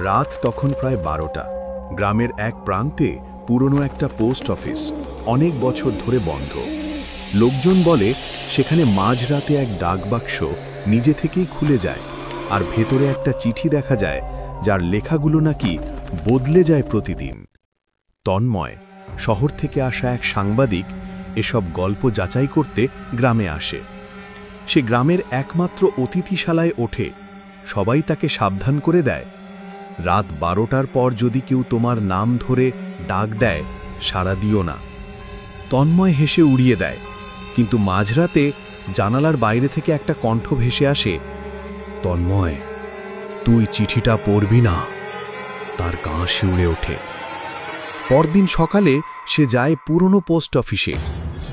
রাত তখন প্রায় 12টা। গ্রামের এক প্রান্তে পুরনো একটা পোস্ট অফিস অনেক বছর ধরে বন্ধ। লোকজন বলে সেখানে মাঝরাতে এক ডাকবাক্স নিজে থেকেই খুলে যায়, আর ভেতরে একটা চিঠি দেখা যায় যার লেখাগুলো নাকি বদলে যায় প্রতিদিন। তন্ময়, শহর থেকে আসা এক সাংবাদিক, এসব গল্প যাচাই করতে গ্রামে আসে। সে গ্রামের একমাত্র অতিথিশালায় ওঠে। সবাই তাকে সাবধান করে দেয়, রাত 12টার পর যদি কেউ তোমার নাম ধরে ডাক দেয় সাড়া দিও না। তন্ময় হেসে উড়িয়ে দেয়, কিন্তু মাঝরাতে জানালার বাইরে থেকে একটা কণ্ঠ ভেসে আসে, তন্ময়, তুই চিঠিটা পড়বি না। তার গা শিউরে ওঠে। পরদিন সকালে সে যায় পুরনো পোস্ট অফিসে।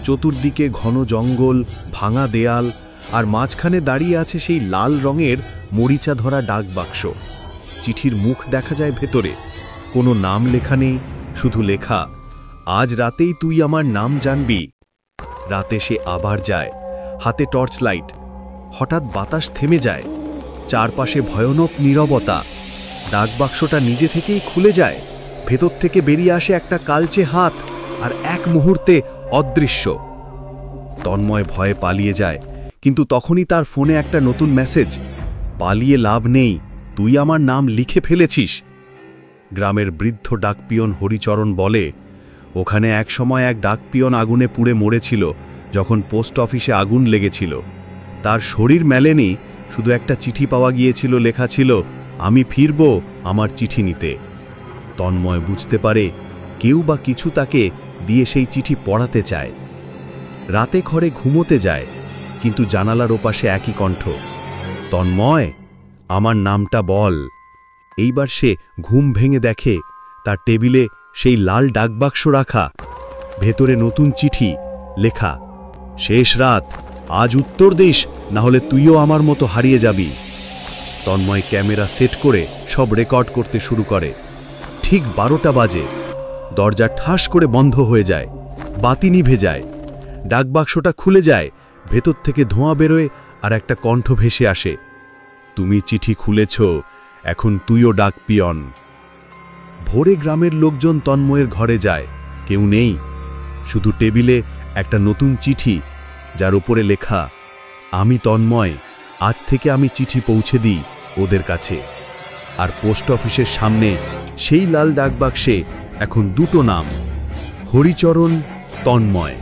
চতুর্দিকে ঘন জঙ্গল, ভাঙা দেয়াল, আর মাঝখানে দাঁড়িয়ে আছে সেই লাল রঙের মরিচা ধরা ডাকবাক্স। চিঠির মুখ দেখা যায় ভেতরে, কোনো নাম লেখা নেই, শুধু লেখা, আজ রাতেই তুই আমার নাম জানবি। রাতে সে আবার যায়, হাতে টর্চ লাইট। হঠাৎ বাতাস থেমে যায়, চারপাশে ভয়ানক নীরবতা। ডাকবাক্সটা নিজে থেকেই খুলে যায়, ভেতর থেকে বেরিয়ে আসে একটা কালচে হাত, আর এক মুহূর্তে অদৃশ্য। তন্ময় ভয়ে পালিয়ে যায়, কিন্তু তখনই তার ফোনে একটা নতুন মেসেজ, পালিয়ে লাভ নেই, তুই আমার নাম লিখে ফেলেছিস। গ্রামের বৃদ্ধ ডাকপিয়ন হরিচরণ বলে, ওখানে একসময় এক ডাকপিয়ন আগুনে পুড়ে মরেছিল যখন পোস্ট অফিসে আগুন লেগেছিল। তার শরীর মেলেনি, শুধু একটা চিঠি পাওয়া গিয়েছিল, লেখা ছিল, আমি ফিরব আমার চিঠি নিতে। তন্ময় বুঝতে পারে কেউ বা কিছু তাকে দিয়ে সেই চিঠি পড়াতে চায়। রাতে ঘরে ঘুমোতে যায়, কিন্তু জানালার ওপাশে একই কণ্ঠ, তন্ময়, আমার নামটা বল। এইবার সে ঘুম ভেঙে দেখে তার টেবিলে সেই লাল ডাকবাক্স রাখা, ভেতরে নতুন চিঠি লেখা, শেষ রাত, আজ উত্তর দিস, না হলে তুইও আমার মতো হারিয়ে যাবি। তন্ময় ক্যামেরা সেট করে সব রেকর্ড করতে শুরু করে। ঠিক 12টা বাজে। দরজা ঠাস করে বন্ধ হয়ে যায়, বাতি নিভে যায়। ডাকবাক্সটা খুলে যায়, ভেতর থেকে ধোঁয়া বেরোয়, আর একটা কণ্ঠ ভেসে আসে, তুমি চিঠি খুলেছ, এখন তুইও ডাকপিয়ন। ভোরে গ্রামের লোকজন তন্ময়ের ঘরে যায়, কেউ নেই, শুধু টেবিলে একটা নতুন চিঠি, যার উপরে লেখা, আমি তন্ময়, আজ থেকে আমি চিঠি পৌঁছে দিই ওদের কাছে। আর পোস্ট অফিসের সামনে সেই লাল ডাকবাক্সে এখন দুটো নাম, হরিচরণ, তন্ময়।